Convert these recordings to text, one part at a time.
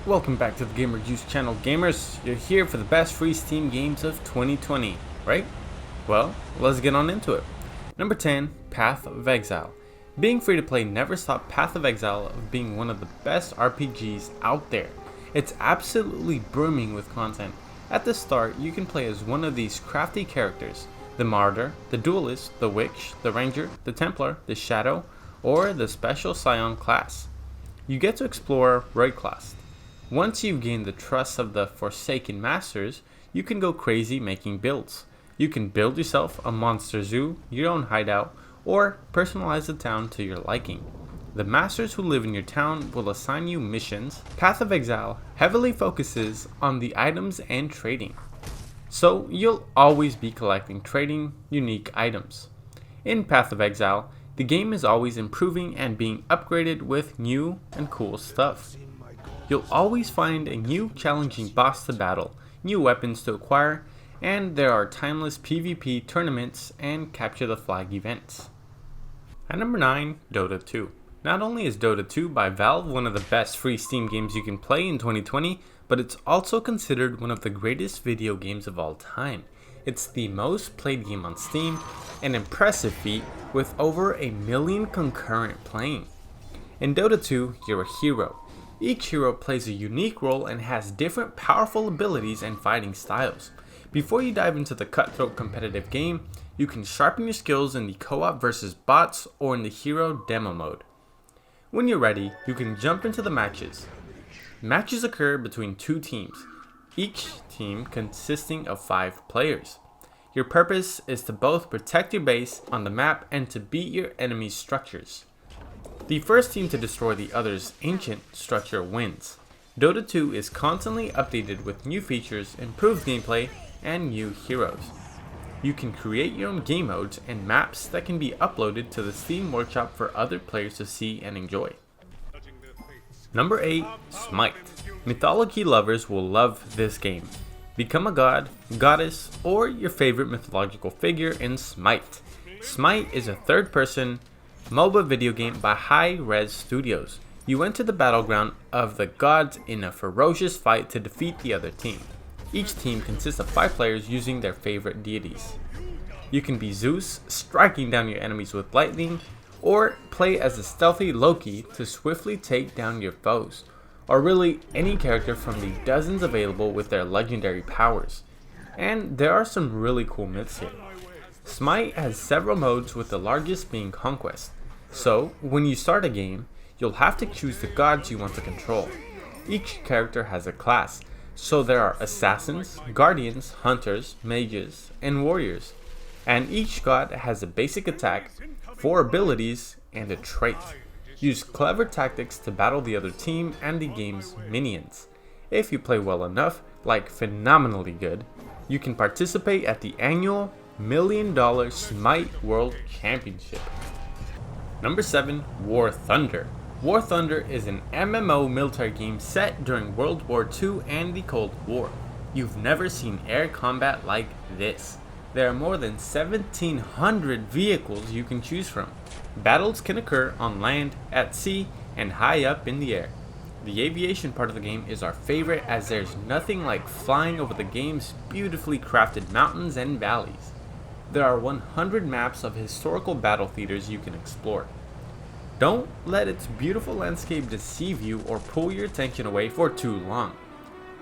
Welcome back to the Gamer Jooce channel, gamers. You're here for the best free Steam games of 2020, right? Well, let's get on into it. Number 10, Path of Exile. Being free to play never stopped Path of Exile of being one of the best RPGs out there. It's absolutely brimming with content. At the start, you can play as one of these crafty characters: the Martyr, the Duelist, the Witch, the Ranger, the Templar, the Shadow, or the Special Scion class. You get to explore Raid class. Once you've gained the trust of the Forsaken Masters, you can go crazy making builds. You can build yourself a monster zoo, your own hideout, or personalize the town to your liking. The masters who live in your town will assign you missions. Path of Exile heavily focuses on the items and trading, so you'll always be collecting trading unique items. In Path of Exile, the game is always improving and being upgraded with new and cool stuff. You'll always find a new challenging boss to battle, new weapons to acquire, and there are timeless PvP tournaments and capture the flag events. At number 9, Dota 2. Not only is Dota 2 by Valve one of the best free Steam games you can play in 2020, but it's also considered one of the greatest video games of all time. It's the most played game on Steam, an impressive feat with over 1 million concurrent playing. In Dota 2, you're a hero. Each hero plays a unique role and has different powerful abilities and fighting styles. Before you dive into the cutthroat competitive game, you can sharpen your skills in the co-op versus bots or in the hero demo mode. When you're ready, you can jump into the matches. Matches occur between 2 teams, each team consisting of 5 players. Your purpose is to both protect your base on the map and to beat your enemy's structures. The first team to destroy the other's ancient structure wins. Dota 2 is constantly updated with new features, improved gameplay, and new heroes. You can create your own game modes and maps that can be uploaded to the Steam Workshop for other players to see and enjoy. Number 8, SMITE. Mythology lovers will love this game. Become a god, goddess, or your favorite mythological figure in SMITE. SMITE is a third-person MOBA video game by Hi-Rez Studios. You enter the battleground of the gods in a ferocious fight to defeat the other team. Each team consists of 5 players using their favorite deities. You can be Zeus, striking down your enemies with lightning, or play as a stealthy Loki to swiftly take down your foes, or really any character from the dozens available with their legendary powers. And there are some really cool myths here. SMITE has several modes, with the largest being Conquest. So, when you start a game, you'll have to choose the gods you want to control. Each character has a class, so there are assassins, guardians, hunters, mages, and warriors. And each god has a basic attack, 4 abilities, and a trait. Use clever tactics to battle the other team and the game's minions. If you play well enough, like phenomenally good, you can participate at the annual $1 million SMITE World Championship. Number 7, War Thunder. War Thunder is an MMO military game set during World War II and the Cold War. You've never seen air combat like this. There are more than 1,700 vehicles you can choose from. Battles can occur on land, at sea, and high up in the air. The aviation part of the game is our favorite, as there's nothing like flying over the game's beautifully crafted mountains and valleys. There are 100 maps of historical battle theaters you can explore. Don't let its beautiful landscape deceive you or pull your attention away for too long.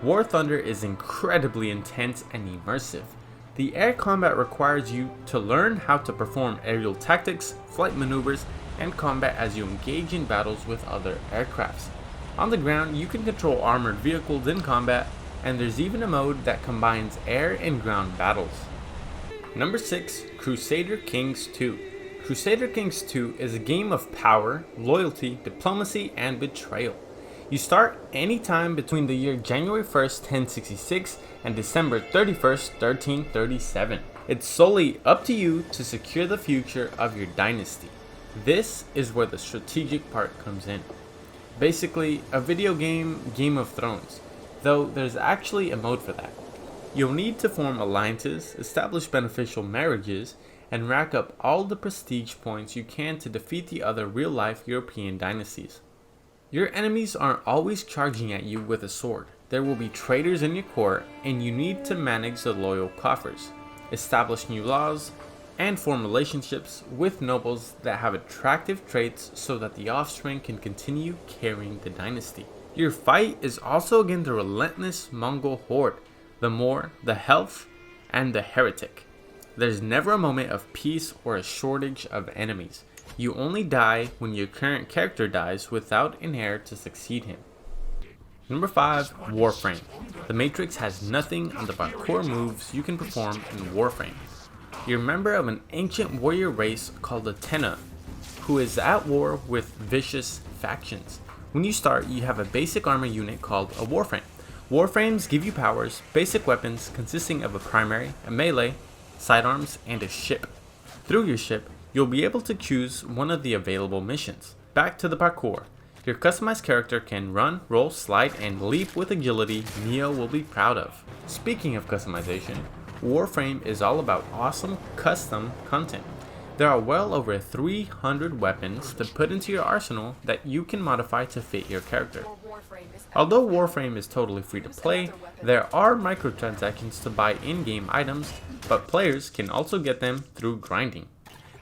War Thunder is incredibly intense and immersive. The air combat requires you to learn how to perform aerial tactics, flight maneuvers, and combat as you engage in battles with other aircrafts. On the ground, you can control armored vehicles in combat, and there's even a mode that combines air and ground battles. Number 6, Crusader Kings 2. Crusader Kings 2 is a game of power, loyalty, diplomacy, and betrayal. You start anytime between the year January 1st, 1066 and December 31st, 1337. It's solely up to you to secure the future of your dynasty. This is where the strategic part comes in. Basically, a video game, Game of Thrones, though there's actually a mode for that. You'll need to form alliances, establish beneficial marriages, and rack up all the prestige points you can to defeat the other real-life European dynasties. Your enemies aren't always charging at you with a sword. There will be traitors in your court, and you need to manage the loyal coffers, establish new laws, and form relationships with nobles that have attractive traits so that the offspring can continue carrying the dynasty. Your fight is also against the relentless Mongol horde, the Moor, the Health, and the Heretic. There's never a moment of peace or a shortage of enemies. You only die when your current character dies without an heir to succeed him. Number 5. Warframe. The Matrix has nothing on the parkour moves you can perform in Warframe. You're a member of an ancient warrior race called the Tenna, who is at war with vicious factions. When you start, you have a basic armor unit called a Warframe. Warframes give you powers, basic weapons consisting of a primary, a melee, sidearms, and a ship. Through your ship, you'll be able to choose one of the available missions. Back to the parkour. Your customized character can run, roll, slide, and leap with agility Neo will be proud of. Speaking of customization, Warframe is all about awesome custom content. There are well over 300 weapons to put into your arsenal that you can modify to fit your character. Although Warframe is totally free to play, there are microtransactions to buy in-game items, but players can also get them through grinding.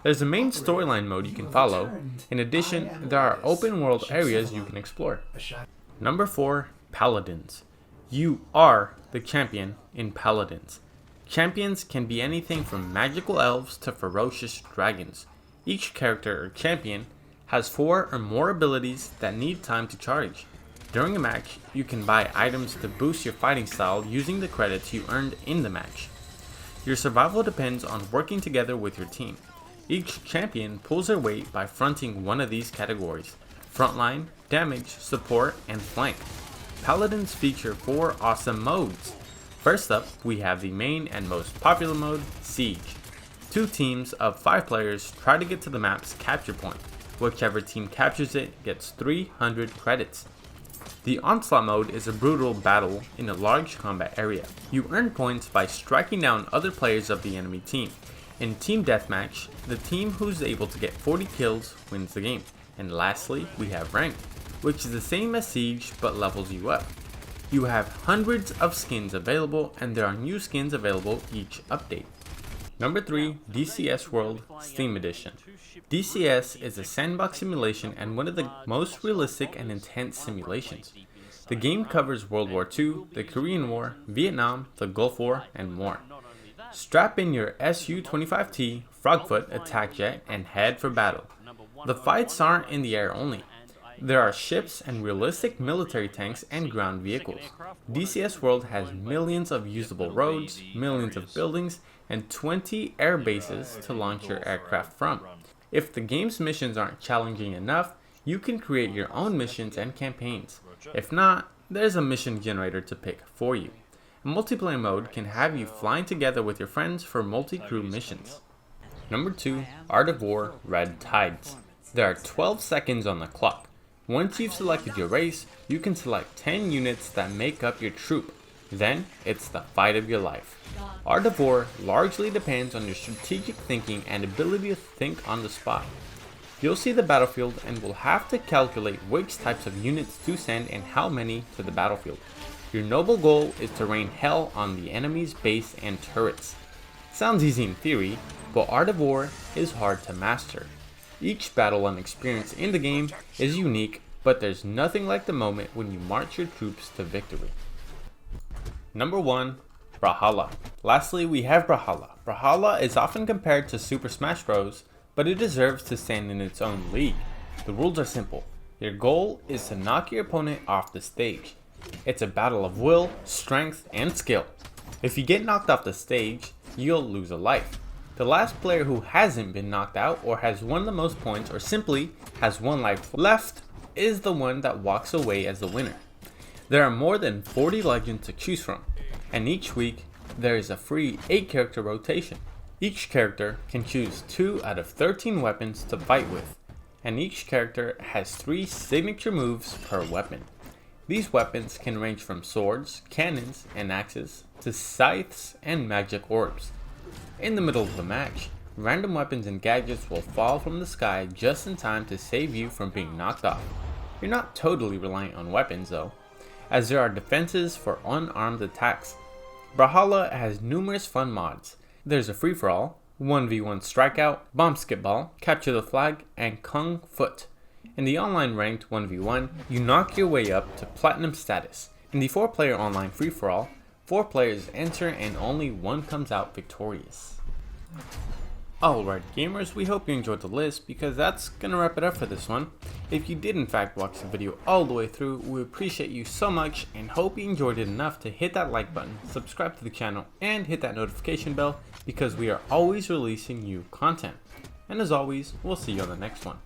There's a main storyline mode you can follow. In addition, there are open world areas you can explore. Number 4. Paladins. You are the champion in Paladins. Champions can be anything from magical elves to ferocious dragons. Each character or champion has 4 or more abilities that need time to charge. During a match, you can buy items to boost your fighting style using the credits you earned in the match. Your survival depends on working together with your team. Each champion pulls their weight by fronting one of these categories: frontline, damage, support, and flank. Paladins feature 4 awesome modes. First up, we have the main and most popular mode, Siege. 2 teams of 5 players try to get to the map's capture point. Whichever team captures it gets 300 credits. The Onslaught mode is a brutal battle in a large combat area. You earn points by striking down other players of the enemy team. In Team Deathmatch, the team who's able to get 40 kills wins the game. And lastly, we have Ranked, which is the same as Siege but levels you up. You have hundreds of skins available, and there are new skins available each update. Number 3. DCS World Steam Edition. DCS is a sandbox simulation and one of the most realistic and intense simulations. The game covers World War II, the Korean War, Vietnam, the Gulf War, and more. Strap in your Su-25T, Frogfoot attack jet, and head for battle. The fights aren't in the air only. There are ships and realistic military tanks and ground vehicles. DCS World has millions of usable roads, millions of buildings, and 20 air bases to launch your aircraft from. If the game's missions aren't challenging enough, you can create your own missions and campaigns. If not, there's a mission generator to pick for you. A multiplayer mode can have you flying together with your friends for multi-crew missions. Number 2. Art of War Red Tides. There are 12 seconds on the clock. Once you've selected your race, you can select 10 units that make up your troop. Then, it's the fight of your life. Art of War largely depends on your strategic thinking and ability to think on the spot. You'll see the battlefield and will have to calculate which types of units to send and how many to the battlefield. Your noble goal is to rain hell on the enemy's base and turrets. Sounds easy in theory, but Art of War is hard to master. Each battle and experience in the game is unique, but there's nothing like the moment when you march your troops to victory. Number 1. Brawlhalla. Lastly, we have Brawlhalla. Brawlhalla is often compared to Super Smash Bros., but it deserves to stand in its own league. The rules are simple. Your goal is to knock your opponent off the stage. It's a battle of will, strength, and skill. If you get knocked off the stage, you'll lose a life. The last player who hasn't been knocked out or has won the most points or simply has 1 life left is the one that walks away as the winner. There are more than 40 legends to choose from, and each week there is a free 8-character rotation. Each character can choose 2 out of 13 weapons to fight with, and each character has 3 signature moves per weapon. These weapons can range from swords, cannons, and axes to scythes and magic orbs. In the middle of the match, random weapons and gadgets will fall from the sky just in time to save you from being knocked off. You're not totally reliant on weapons though, as there are defenses for unarmed attacks. Brawlhalla has numerous fun mods. There's a free-for-all, 1v1 strikeout, bomb skip ball, capture the flag, and kung foot. In the online ranked 1v1, you knock your way up to platinum status. In the 4-player online free-for-all, 4 players enter and only one comes out victorious. Alright gamers, we hope you enjoyed the list because that's gonna wrap it up for this one. If you did in fact watch the video all the way through, we appreciate you so much and hope you enjoyed it enough to hit that like button, subscribe to the channel, and hit that notification bell because we are always releasing new content. And as always, we'll see you on the next one.